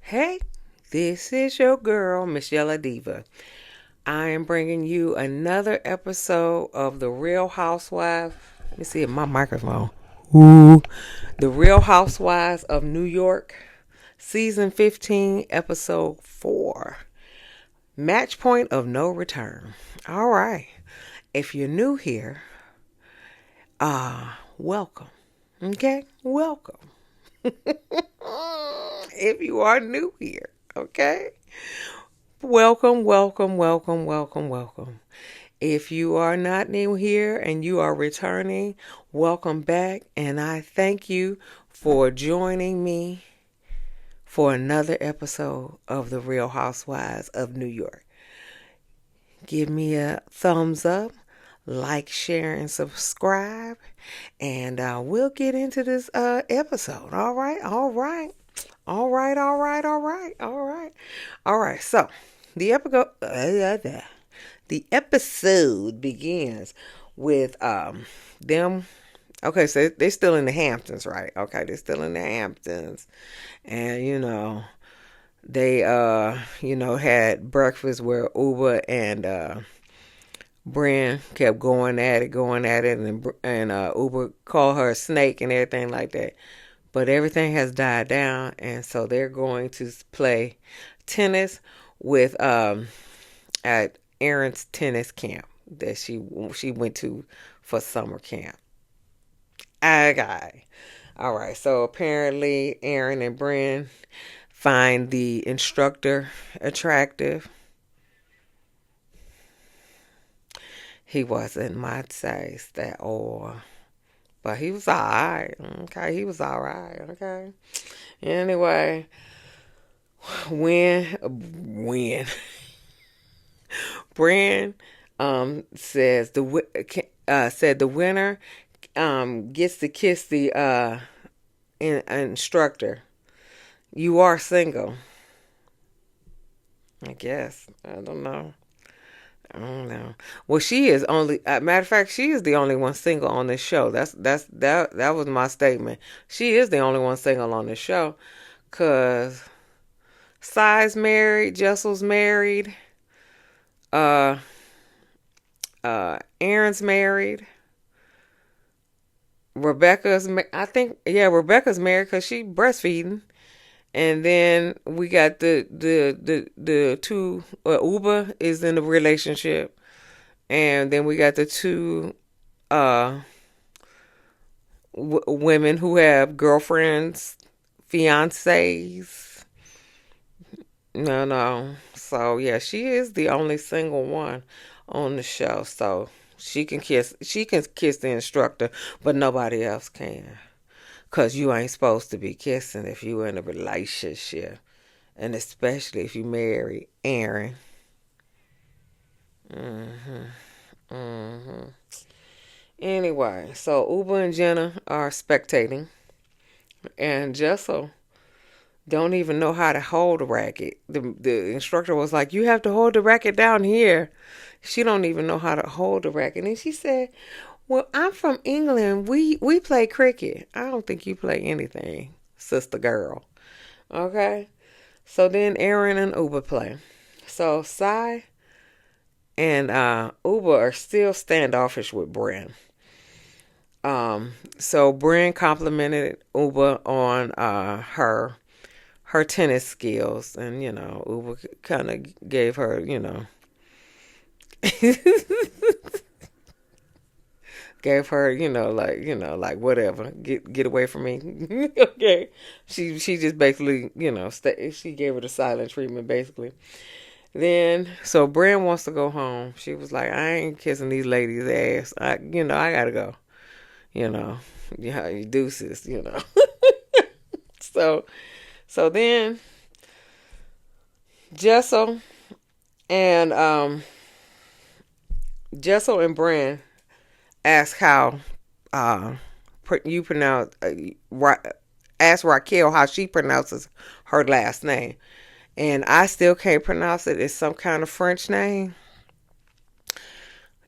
Hey, this is your girl, msyelladiva. I am bringing you another episode of The Real Housewives. Let me see if my microphone. Ooh. The Real Housewives of New York, Season 15, Episode 4. Match Point of No Return. All right. If you're new here, welcome. Okay? Welcome. If you are new here, okay? Welcome, welcome, welcome, welcome, welcome. If you are not new here and you are returning, welcome back. And I thank you for joining me for another episode of The Real Housewives of New York. Give me a thumbs up, like, share, and subscribe. And we'll get into this episode. All right. So the episode begins with them. Okay, so they're still in the Hamptons, right? Okay, they're still in the Hamptons, and they had breakfast where Uber and Brynn kept going at it, and Uber called her a snake and everything like that. But everything has died down, and so they're going to play tennis with at Erin's tennis camp that she went to for summer camp. Okay. All right. So apparently Erin and Brynn find the instructor attractive. He wasn't my taste at all. But he was alright. Okay, he was alright. Okay. Anyway, when Brynn said the winner gets to kiss the instructor. You are single. I guess. I don't know. Well, she is only. Matter of fact, she is the only one single on this show. That was my statement. She is the only one single on this show, cause Cy's married, Jessel's married, Erin's married, Rebecca's. Rebecca's married because she breastfeeding. And then we got the two. Uber is in a relationship, and then we got the two women who have girlfriends, fiancés. No. So yeah, she is the only single one on the show. So she can kiss the instructor, but nobody else can. Because you ain't supposed to be kissing if you in a relationship. And especially if you marry Erin. Anyway, so Uber and Jenna are spectating. And Jessel don't even know how to hold a racket. The instructor was like, you have to hold the racket down here. She don't even know how to hold the racket. And she said, well, I'm from England. We play cricket. I don't think you play anything, sister girl. Okay? So then Erin and Uber play. So Cy and Uber are still standoffish with Brynn. So Brynn complimented Uber on her tennis skills, and Uber kind of gave her, gave her, like whatever, get away from me. Okay, she just basically, she gave her the silent treatment basically. Then so Brynn wants to go home. She was like, I ain't kissing these ladies' ass. I gotta go. You deuces. So then Jessel and Brynn ask how you pronounce ask Raquel how she pronounces her last name, and I still can't pronounce it. It's some kind of French name.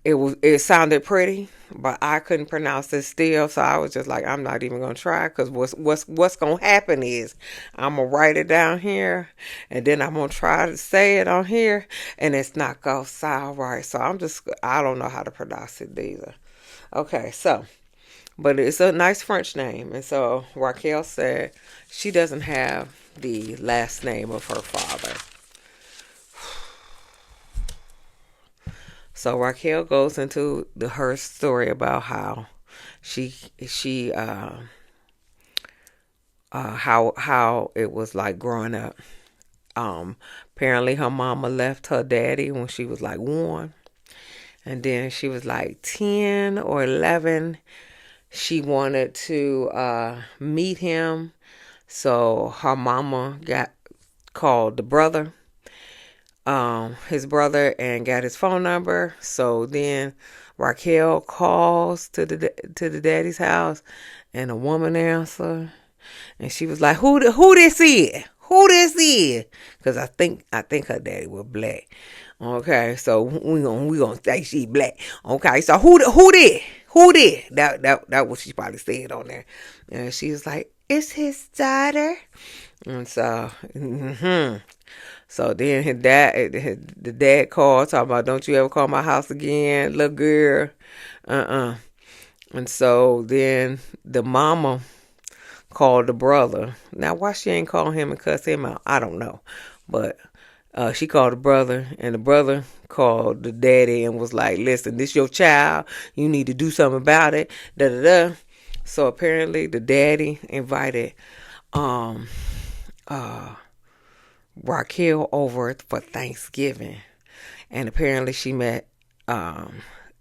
It sounded pretty, but I couldn't pronounce it still, so I was just like, I'm not even gonna try, because what's gonna happen is I'm gonna write it down here, and then I'm gonna try to say it on here, and it's not gonna sound right. So I don't know how to pronounce it either. Okay, so but it's a nice French name, and so Raquel said she doesn't have the last name of her father. So Raquel goes into her story about how she how it was like growing up. Apparently her mama left her daddy when she was like 1, and then she was like 10 or 11. She wanted to meet him, so her mama got called the brother, his brother, and got his phone number. So then Raquel calls to the daddy's house, and a woman answered, and she was like, "Who this is? Who this is?" Because I think her daddy was black. Okay, so we gonna say she black. Okay, so who this? Who this? That what she probably said on there, and she was like, "It's his daughter." And so, so then the dad called, talking about, "Don't you ever call my house again, little girl." And so then the mama called the brother. Now, why she ain't call him and cuss him out, I don't know. But she called the brother, and the brother called the daddy and was like, "Listen, this your child. You need to do something about it." Da da da. So apparently the daddy invited Raquel over for Thanksgiving, and apparently she met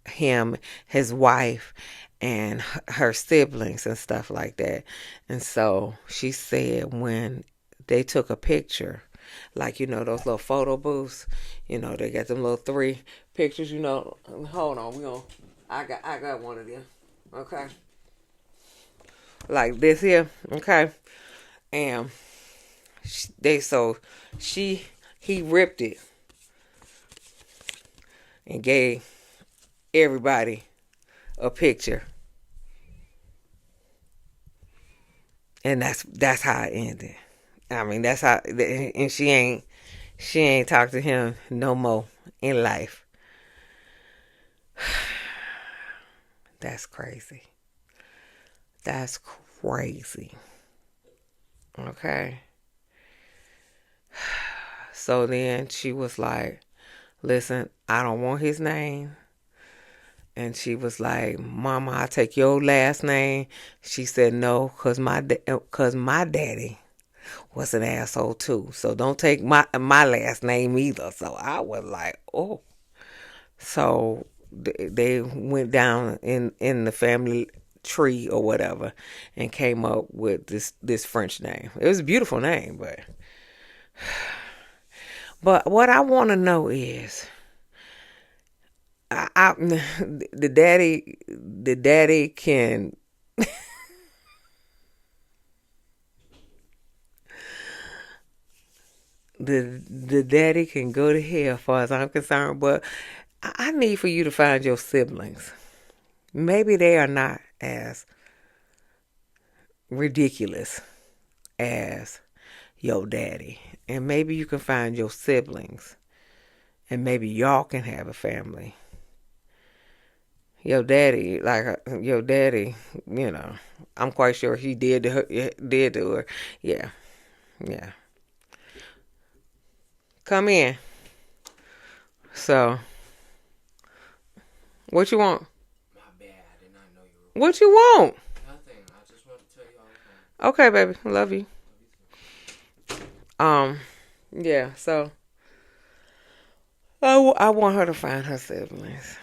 him, his wife, and her siblings and stuff like that. And so she said when they took a picture, like, those little photo booths, they got them little 3 pictures, hold on, I got one of them, okay, like this here, okay, and he ripped it and gave everybody a picture, and that's how it ended. I mean, that's how, and she ain't talked to him no more in life. That's crazy. That's crazy. Okay. So then she was like, "Listen, I don't want his name." And she was like, "Mama, I'll take your last name." She said, "No, cause my daddy was an asshole too. So don't take my last name either." So I was like, "Oh." So they went down in the family tree or whatever and came up with this French name. It was a beautiful name, but what I want to know is, the daddy can the daddy can go to hell as far as I'm concerned, but I need for you to find your siblings. Maybe they are not as ridiculous as your daddy, and maybe you can find your siblings, and maybe y'all can have a family. Your daddy, I'm quite sure he did to her. Yeah, yeah. Come in. So, what you want? My bad, I did not know you were. What you want? Nothing. I just want to tell you all the Okay, baby. Love you. Yeah. So, I want her to find her siblings.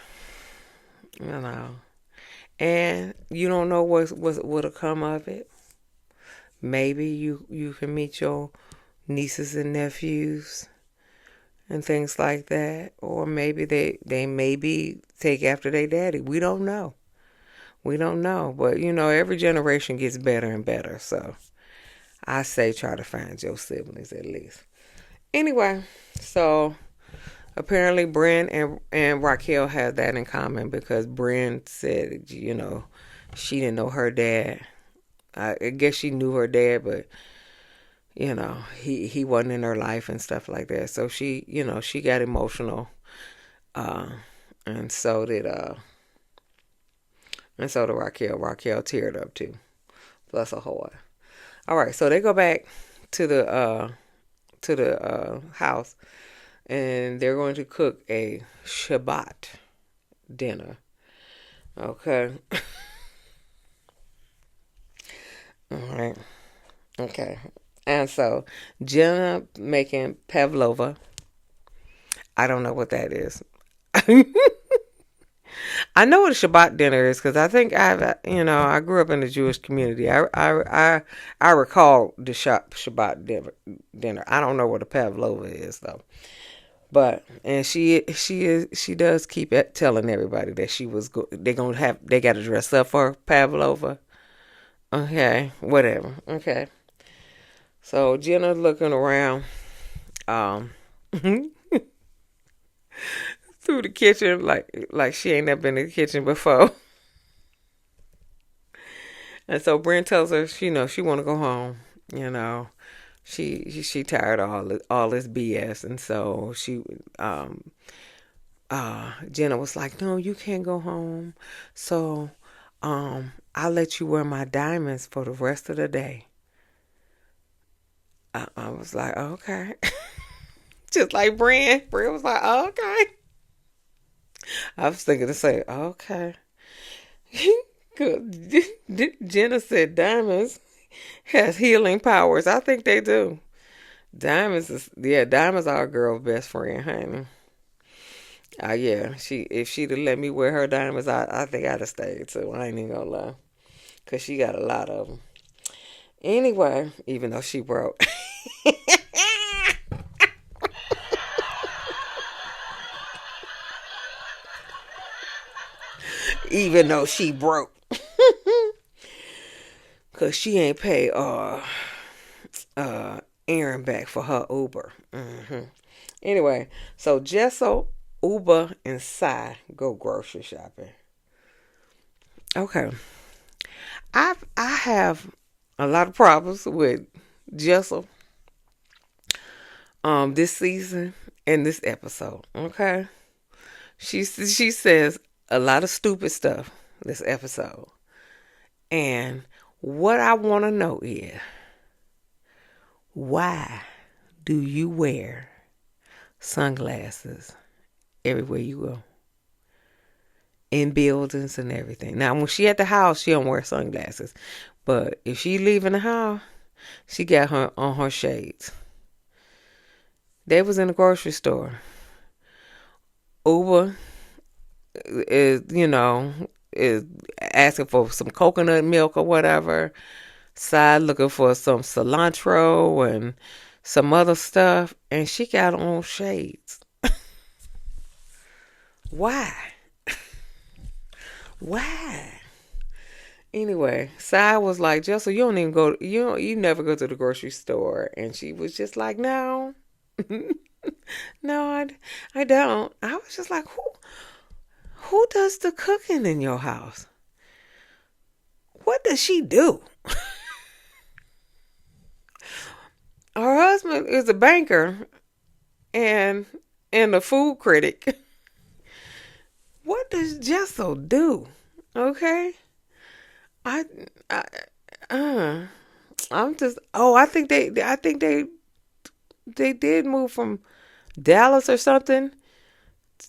And you don't know what'll come of it. Maybe you can meet your nieces and nephews and things like that, or maybe they maybe take after their daddy. We don't know. But every generation gets better and better. So I say try to find your siblings at least. Anyway, so Apparently, Brynn and Raquel had that in common because Brynn said, she didn't know her dad. I guess she knew her dad, but he wasn't in her life and stuff like that. So she got emotional, uh, and so did Raquel. Raquel teared up too. Bless her heart. All right, so they go back to the house, and they're going to cook a Shabbat dinner. Okay. All right. Okay. And so Jenna making pavlova. I don't know what that is. I know what a Shabbat dinner is because I think I grew up in the Jewish community. I recall the Shabbat dinner. I don't know what a pavlova is though. But and she does keep telling everybody that they got to dress up for pavlova. Okay, whatever. Okay, so Jenna's looking around, um, through the kitchen like she ain't never been in the kitchen before. And so Brynn tells her she want to go home. You know, she tired of all this BS, and so Jenna was like, no, you can't go home. So I'll let you wear my diamonds for the rest of the day. I was like, okay. Just like Brynn. Brynn was like, okay. I was thinking to say, okay. Good. Jenna said diamonds has healing powers. I think they do. Diamonds are a girl's best friend, honey. Yeah, if she'd have let me wear her diamonds, I think I'd have stayed too. I ain't even gonna lie, cause she got a lot of them. Anyway, even though she broke, even though she broke, cause she ain't paid Erin back for her Uber. Anyway, so Jessel, Uber, and Cy go grocery shopping. Okay, I have a lot of problems with Jessel this season and this episode. Okay, she says a lot of stupid stuff this episode, and what I want to know is why do you wear sunglasses everywhere you go? In buildings and everything. Now, when she at the house, she don't wear sunglasses. But if she leaving the house, she got her shades. They was in the grocery store. Uber is asking for some coconut milk or whatever. Side looking for some cilantro and some other stuff, and she got on shades. Why? Why? Anyway, Sai was like, Jessel, you don't even go. You never go to the grocery store, and she was just like, no, no, I don't. I was just like, who does the cooking in your house? What does she do? Her husband is a banker and a food critic. What does Jessel do? Okay, I, I I'm just. Oh, I think they did move from Dallas or something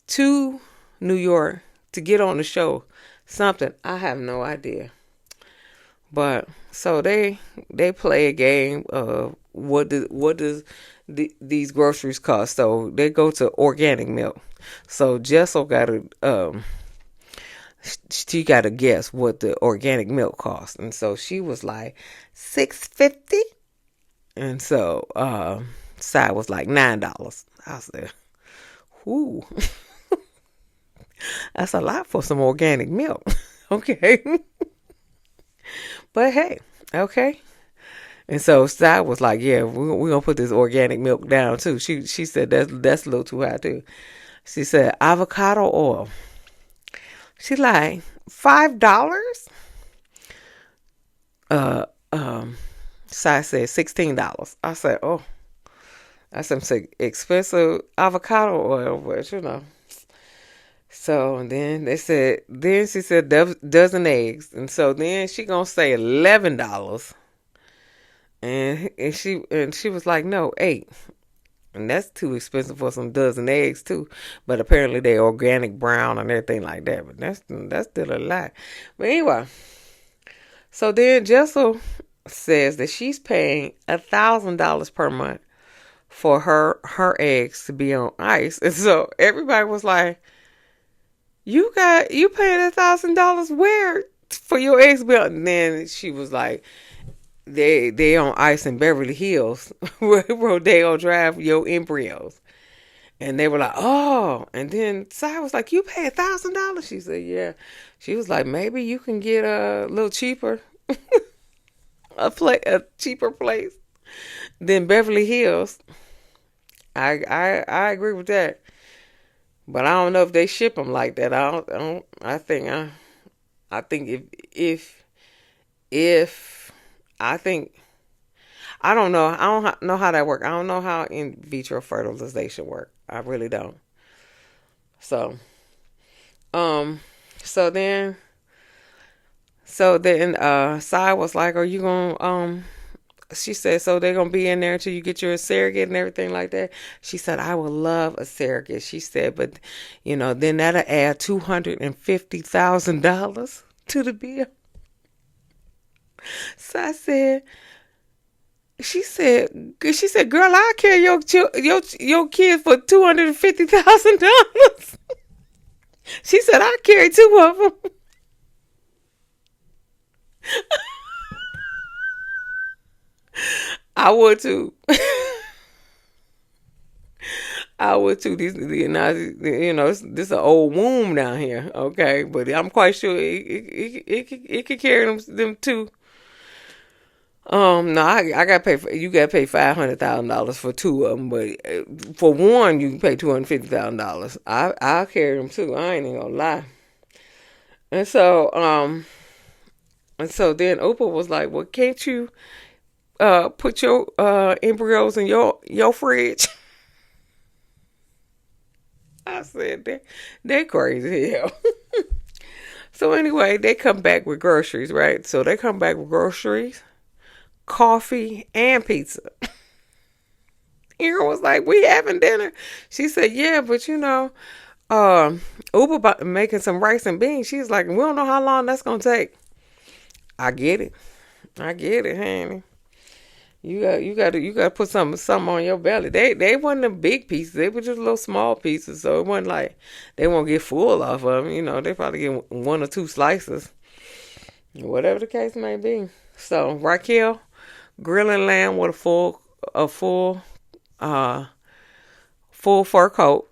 to New York to get on the show. Something I have no idea. But so they play a game of these groceries cost. So they go to organic milk. So Jessel got to she got to guess what the organic milk costs, and so she was like $6.50, and so Cy was like $9. I said, "Ooh, that's a lot for some organic milk." Okay, but hey, okay. And so Sky was like, "Yeah, we're gonna put this organic milk down too." She said that's a little too high too. She said avocado oil. She like $5. Uh, um, Sky said $16. I said, "Oh, that's some expensive avocado oil, but you know." So then then she said dozen eggs, and so then she gonna say $11, and she was like, no, 8, and that's too expensive for some dozen eggs too. But apparently they organic brown and everything like that. But that's still a lie. But anyway, so then Jessel says that she's paying $1,000 per month for her eggs to be on ice, and so everybody was like, you paying $1,000 where for your eggs bill? And then she was like, they on ice in Beverly Hills, where Rodeo Drive your embryos. And they were like, oh. And then Sai was like, you pay $1,000? She said, yeah. She was like, maybe you can get a little cheaper, a cheaper place than Beverly Hills. I agree with that. But I don't know if they ship them like that. I think if I think I don't know. I don't know how that works. I don't know how in vitro fertilization work. I really don't. So, um, so then, Sai was like, "Are you gonna?" She said, "So they're gonna be in there until you get your surrogate and everything like that." She said, "I would love a surrogate." She said, "But, then that'll add $250,000 to the bill." So I said, she said, girl, I'll carry your kid for $250,000. She said, I'll carry two of them. I would too. I would too. This is an old womb down here, okay? But I'm quite sure it could carry them too. No, I gotta pay. You gotta pay $500,000 for two of them, but for one, you can pay $250,000. I'll carry them too. I ain't even gonna lie. And so, then Oprah was like, "Well, can't you put your embryos in your fridge?" I said, they crazy hell. So anyway, they come back with groceries, right? So they come back with groceries, coffee, and pizza. Erin was like, "We having dinner?" She said, "Yeah, but Uber making some rice and beans." She's like, "We don't know how long that's gonna take." I get it. I get it, honey. You got to put something on your belly. They wasn't the big pieces. They were just little small pieces. So it wasn't like they won't get full off of them. They probably get one or two slices, whatever the case may be. So Raquel grilling lamb with uh full fur coat,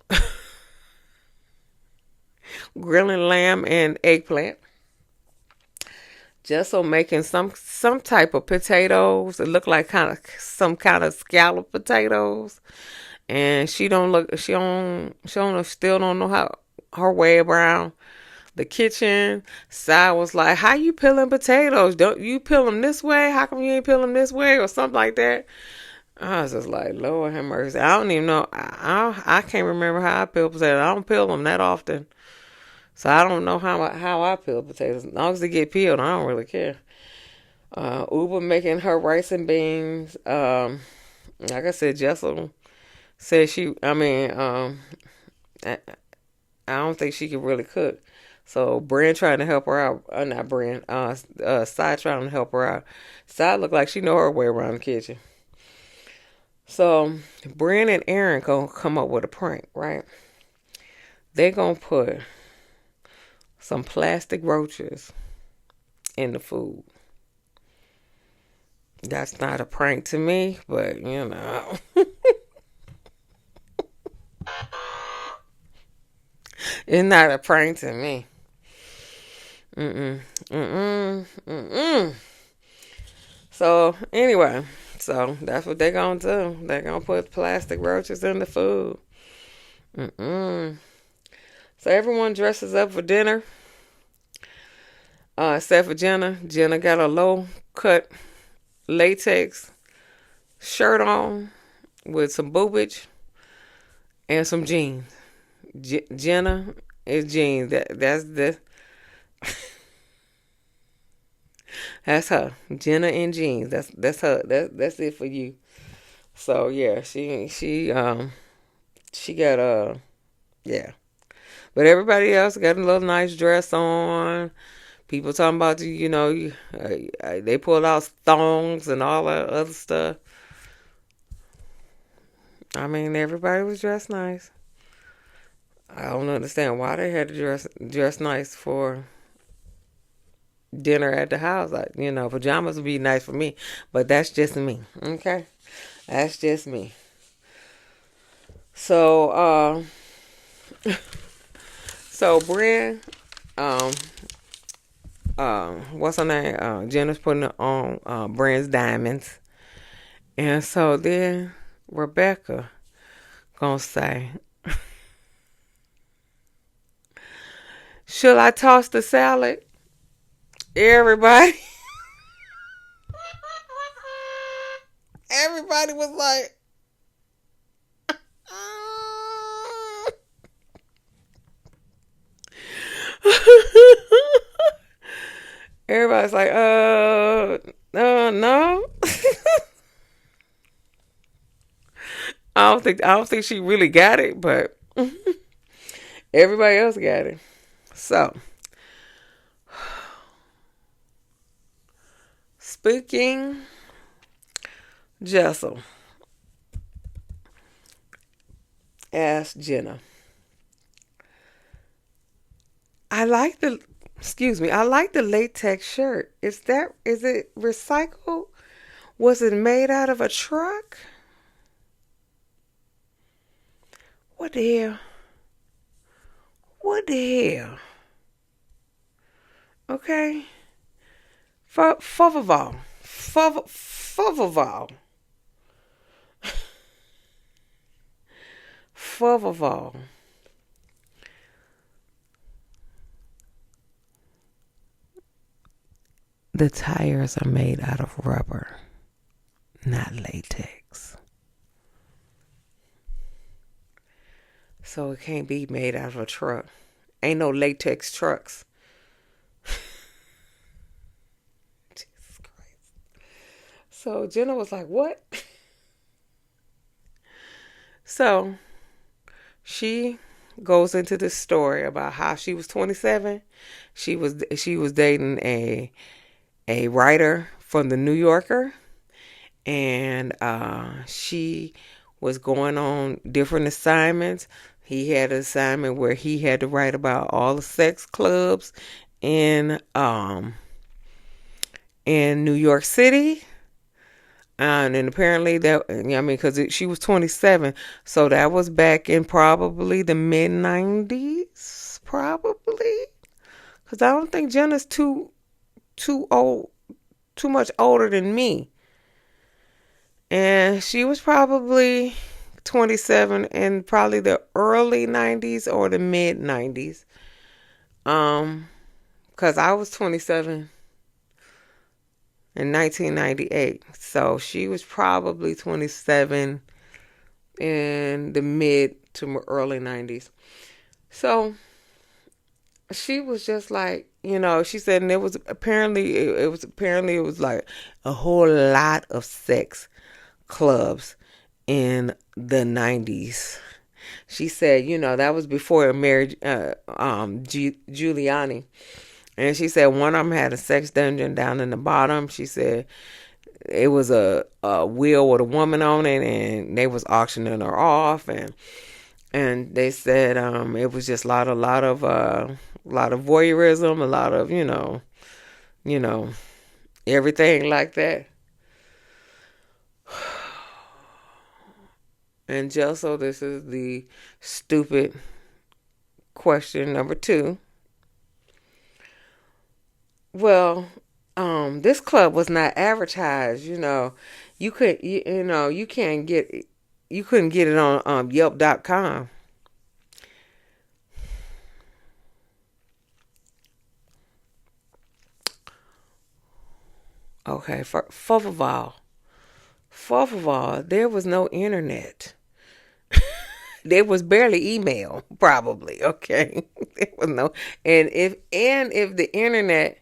grilling lamb and eggplant. Just so making some type of potatoes. It looked like some kind of scallop potatoes. And she still don't know how her way around the kitchen. Sai was like, "How you peeling potatoes? Don't you peel them this way? How come you ain't peel them this way?" Or something like that. I was just like, Lord have mercy. I don't even know. I can't remember how I peel potatoes. I don't peel them that often. So I don't know how I peel potatoes. As long as they get peeled, I don't really care. Uber making her rice and beans. Like I said, Jessel said I, I don't think she can really cook. So Brynn trying to help her out. Not Brynn. Sai trying to help her out. Sai look like she know her way around the kitchen. So Brynn and Erin gonna come up with a prank, right? They gonna put some plastic roaches in the food. That's not a prank to me, but it's not a prank to me. Mm-mm. Mm-mm. Mm-mm. So anyway, so that's what they're gonna do. They're gonna put plastic roaches in the food. Mm-mm. So everyone dresses up for dinner, except for Jenna. Jenna got a low cut latex shirt on with some boobage and some jeans. Jenna is jeans. That's her. Jenna in jeans. That's her. That's it for you. So yeah, she got yeah. But everybody else got a little nice dress on. People talking about they pulled out thongs and all that other stuff. I mean, everybody was dressed nice. I don't understand why they had to dress nice for dinner at the house. Like, pajamas would be nice for me, but that's just me. Okay, that's just me. So, so Brynn, um, what's her name? Jenna's putting on Brynn's diamonds, and so then Rebecca gonna say, "Should I toss the salad?" Everybody, everybody was like, everybody's like, no. I don't think she really got it, but everybody else got it. So, speaking Jessel asked Jenna, I like the I like the latex shirt. Is it recycled? Was it made out of a truck? What the hell? What the hell? Okay. Favor, favor, favor. The tires are made out of rubber, not latex. So it can't be made out of a truck. Ain't no latex trucks. Jesus Christ. So Jenna was like, what? So she goes into this story about how she was 27. She was dating a writer from the New Yorker, and she was going on different assignments. He had an assignment where he had to write about all the sex clubs in in New York City. And apparently because she was 27, so that was back in probably the mid 90s, probably. Because I don't think Jenna's too old, too much older than me. And she was probably 27 in probably the early 90s or the mid 90s. Because I was 27 in 1998. So she was probably 27 in the mid to early 90s. So she was just like, she said, and it was like a whole lot of sex clubs in the 90s. She said, that was before marriage, Giuliani. And she said one of them had a sex dungeon down in the bottom. She said it was a wheel with a woman on it, and they was auctioning her off, and they said it was just a lot of voyeurism, a lot of everything like that. And just so this is the stupid question number 2. Well, this club was not advertised. You could you can't get you couldn't get it on Yelp.com. Okay, fourth of all, there was no internet. There was barely email, probably. Okay, there was no, and if the internet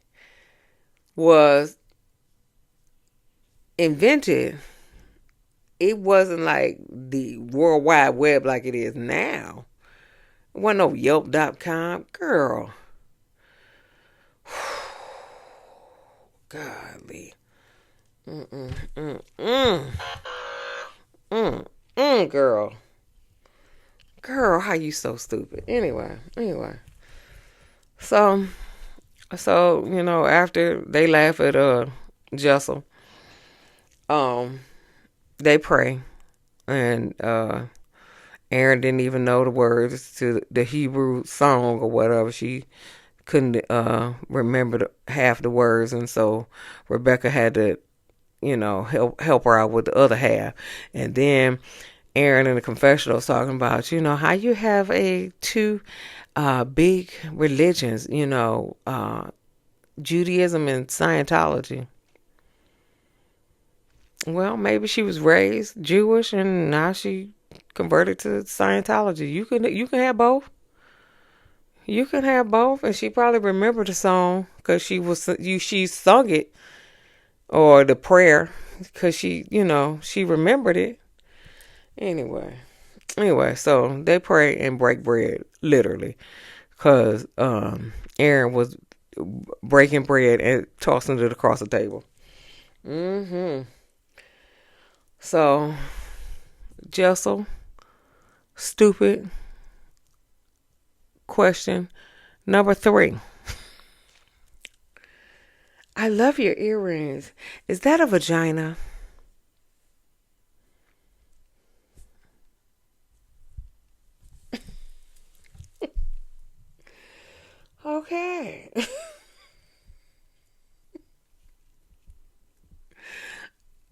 was invented, it wasn't like the World Wide Web like it is now. It wasn't no Yelp.com, girl. Golly, mm, girl, girl, how you so stupid? Anyway, so after they laugh at Jessel, um, they pray, and Erin didn't even know the words to the Hebrew song or whatever. She couldn't remember half the words, and so Rebecca had to, help her out with the other half. And then Erin in the confessional was talking about, how you have a two big religions, Judaism and Scientology. Well, maybe she was raised Jewish and now she converted to Scientology. You can have both. You can have both, and she probably remembered the song because she sung it, or the prayer because she remembered it. Anyway, so they pray and break bread literally because Erin was breaking bread and tossing it across the table. Mm-hmm. So Jessel, stupid question number 3. I love your earrings. Is that a vagina? Okay.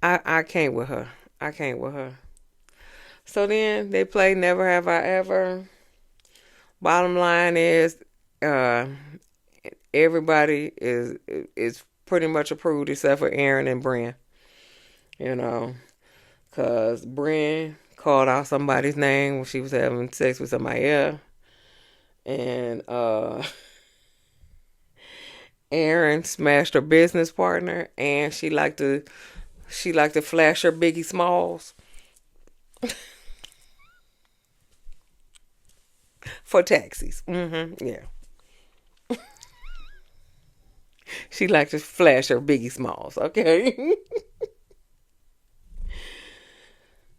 I can't with her. I can't with her. So then they play Never Have I Ever. Bottom line is, uh, everybody is pretty much approved except for Erin and Brynn. You know, cause Brynn called out somebody's name when she was having sex with somebody else, and Erin smashed her business partner, and she liked to flash her Biggie Smalls for taxis. Yeah, she liked to flash her Biggie Smalls. Okay.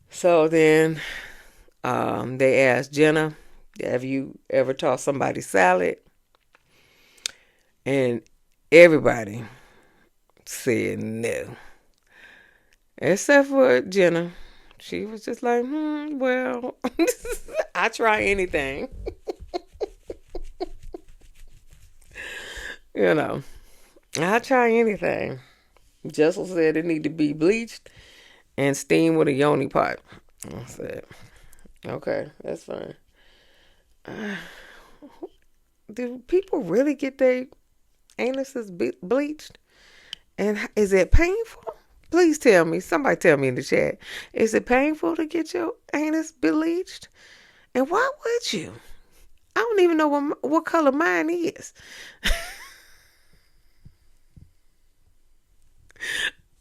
So then they asked Jenna, "Have you ever tossed somebody salad?" And everybody said no, except for Jenna. She was just like, well, I try anything. You know, I try anything. Jessel said it need to be bleached and steamed with a yoni pot. I said, okay, that's fine. Uh, do people really get their anuses bleached? And is it painful? Please tell me. Somebody tell me in the chat. Is it painful to get your anus bleached? And why would you? I don't even know what color mine is.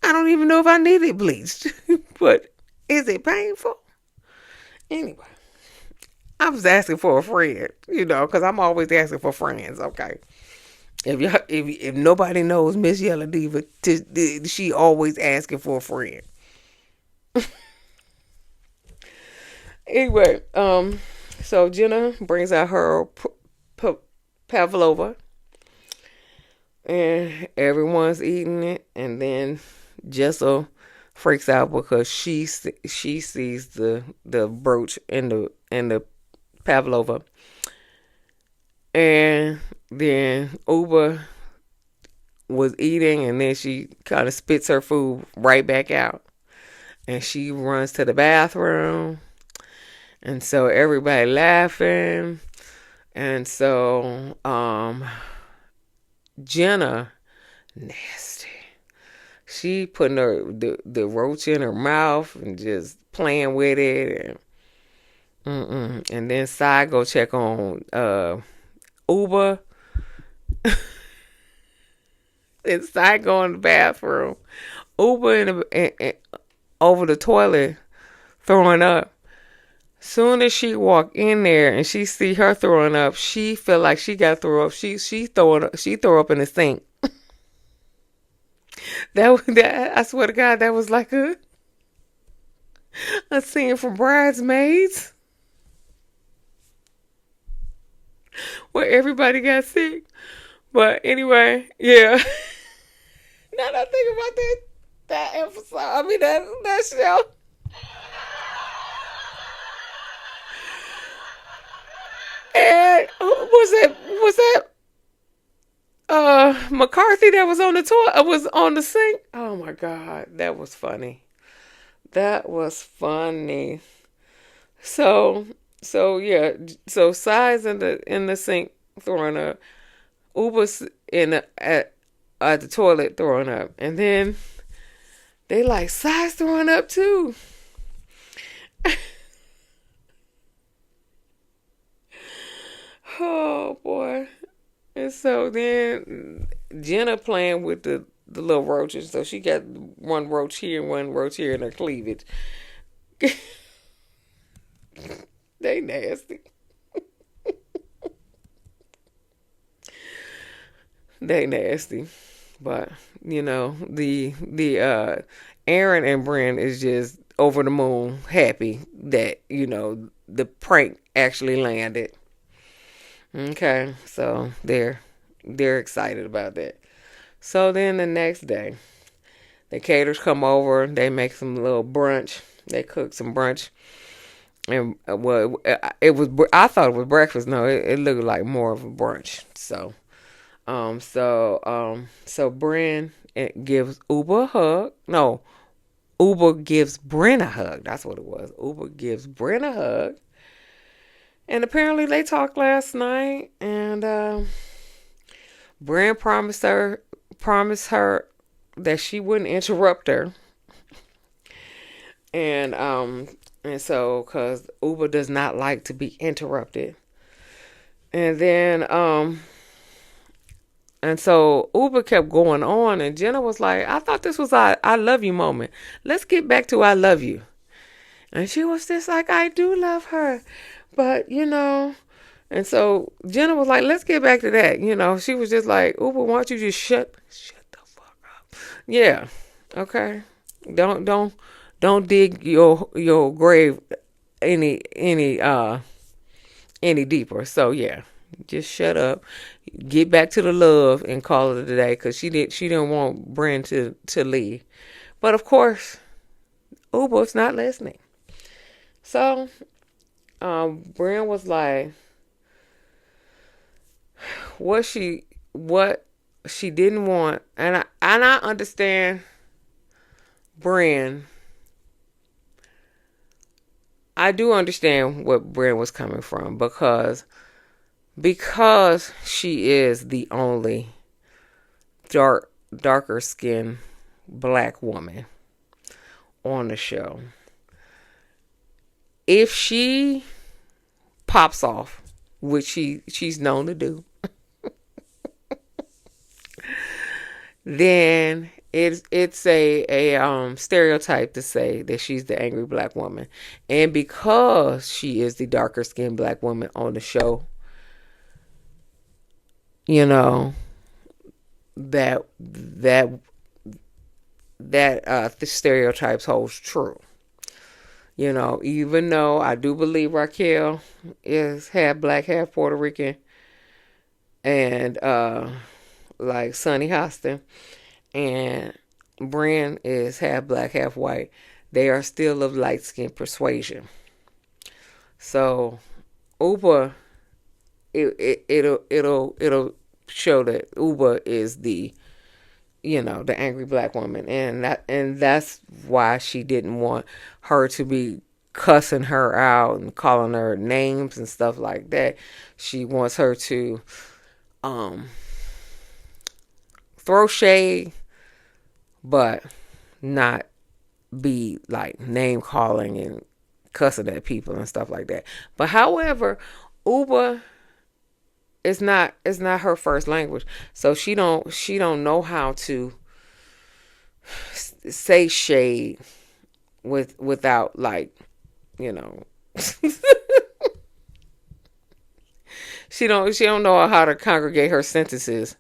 I don't even know if I need it bleached. But is it painful? Anyway, I was asking for a friend, because I'm always asking for friends. Okay, if nobody knows msyelladiva, she always asking for a friend. Anyway, so Jenna brings out her pavlova, and everyone's eating it, and then Jessel freaks out because she sees the brooch in the pavlova, and then Uber was eating, and then she kind of spits her food right back out. And she runs to the bathroom. And so everybody laughing. And so Jenna, nasty. She putting the roach in her mouth and just playing with it. And then Sai go check on Uber. And Sai go in the bathroom. Uber over the toilet throwing up. Soon as she walk in there and she see her throwing up, she feel like she got throw up. She throw up in the sink. That I swear to God, that was like a scene from Bridesmaids where everybody got sick. But anyway, yeah. Now that I think about that episode, I mean that show. And was that McCarthy that was on the toilet was on the sink? Oh my God, that was funny. That was funny. So yeah, so Sai's in the sink throwing up. Uber's at the toilet throwing up, and then they like Sai's throwing up too. Oh boy. And so then Jenna playing with the little roaches. So she got one roach here and one roach here in her cleavage. They nasty. They nasty. But the Erin and Brynn is just over the moon happy that, the prank actually landed. Okay, so they're excited about that. So then the next day, the caterers come over. They make some little brunch. They cook some brunch, and well, it was. I thought it was breakfast. No, it looked like more of a brunch. So Brynn gives Uber a hug. No, Uber gives Brynn a hug. That's what it was. Uber gives Brynn a hug. And apparently they talked last night, and Brynn promised her that she wouldn't interrupt her, and so because Uber does not like to be interrupted, and then and so Uber kept going on, and Jenna was like, "I thought this was our I love you moment. Let's get back to I love you." And she was just like, "I do love her, but." And so Jenna was like, "Let's get back to that." She was just like, "Uber, why don't you just shut the fuck up?" Yeah, okay. Don't dig your grave any deeper. So yeah, just shut up, get back to the love, and call it a day. Cause she didn't want Brynn to leave, but of course, Uber's not listening. So Brynn was like, what she didn't want, and I understand Brynn. I do understand what Brynn was coming from because she is the only darker skinned black woman on the show. If she pops off, which she's known to do, then it's a stereotype to say that she's the angry black woman, and because she is the darker skinned black woman on the show, the stereotypes holds true. Even though I do believe Raquel is half black, half Puerto Rican, and like Sonny Hostin, and Brynn is half black, half white, they are still of light skin persuasion. So Uber, it'll show that Uber is the the angry black woman, and that's why she didn't want her to be cussing her out and calling her names and stuff like that. She wants her to um throw shade, but not be like name calling and cussing at people and stuff like that. But however, Uber it's not her first language, so she don't know how to say shade without like you know she don't know how to congregate her sentences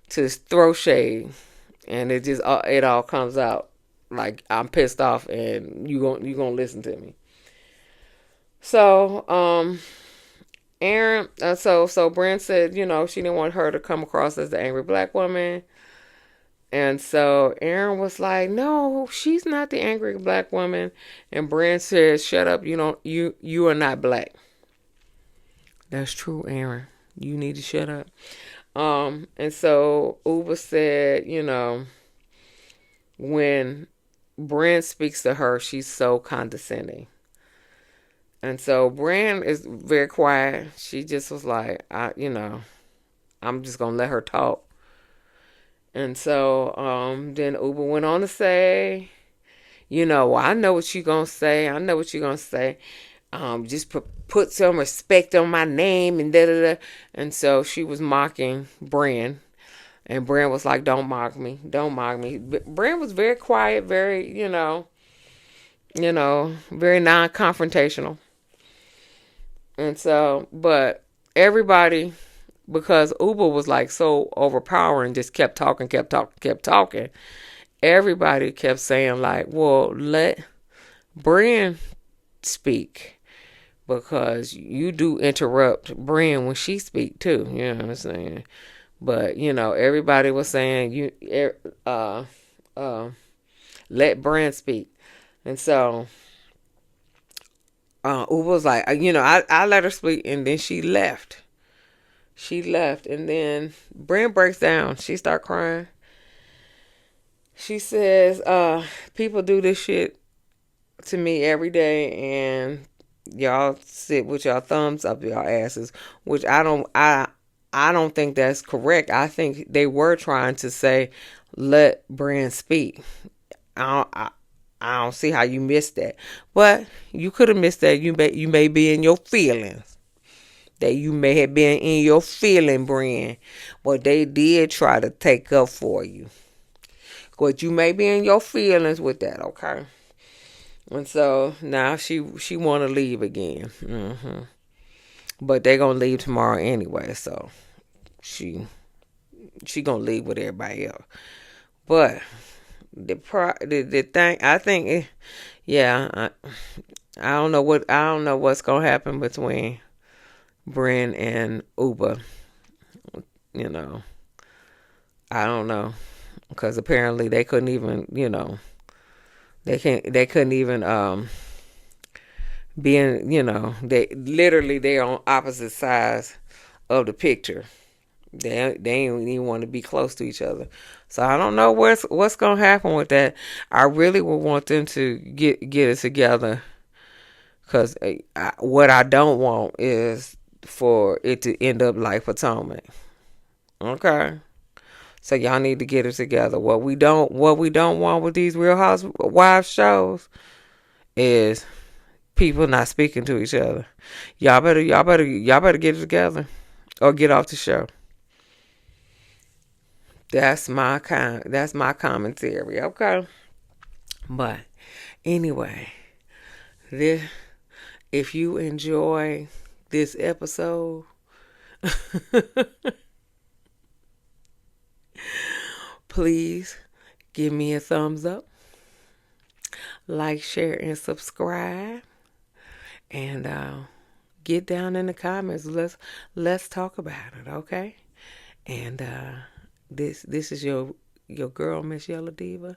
to throw shade, and it all comes out like I'm pissed off and you gonna listen to me. So Erin, so Brynn said, she didn't want her to come across as the angry black woman. And so Erin was like, "No, she's not the angry black woman." And Brynn said, "Shut up. You are not black." That's true, Erin. You need to shut up. And so Uber said, when Brynn speaks to her, she's so condescending. And so Brynn is very quiet. She just was like, I'm just gonna let her talk. And so then Uber went on to say, I know what you gonna say. I know what you gonna say. Just put some respect on my name and da da da. And so she was mocking Brynn. And Brynn was like, "Don't mock me. Don't mock me." But Brynn was very quiet, very, very non-confrontational. And so, but everybody, because Uber was like so overpowering, just kept talking, kept talking, kept talking. Everybody kept saying like, "Well, let Brynn speak, because you do interrupt Brynn when she speak too." You know what I'm saying? But everybody was saying let Brynn speak, and so Uber was like, I let her speak, and then she left. She left, and then Brynn breaks down. She start crying. She says, "People do this shit to me every day, and y'all sit with y'all thumbs up y'all asses," which I don't think that's correct. I think they were trying to say, let Brynn speak. I don't see how you missed that. But you could have missed that. You may be in your feelings. That you may have been in your feeling, Brynn. But they did try to take up for you. But you may be in your feelings with that, okay? And so now she want to leave again. But they gonna leave tomorrow anyway, so she gonna leave with everybody else. But the thing, I think, yeah, I don't know what's gonna happen between Brynn and Uber. I don't know, because apparently they couldn't even, they couldn't even being, they're on opposite sides of the picture. They ain't even want to be close to each other. So I don't know what's gonna happen with that. I really would want them to get it together, because what I don't want is for it to end up like Potomac. Okay. So y'all need to get it together. What we don't want with these Real Housewives shows is people not speaking to each other. Y'all better get it together or get off the show. That's my commentary, okay? But anyway, if you enjoy this episode, please give me a thumbs up, like, share, and subscribe, and get down in the comments. Let's talk about it, okay? And this is your girl, Miss Yellow Diva.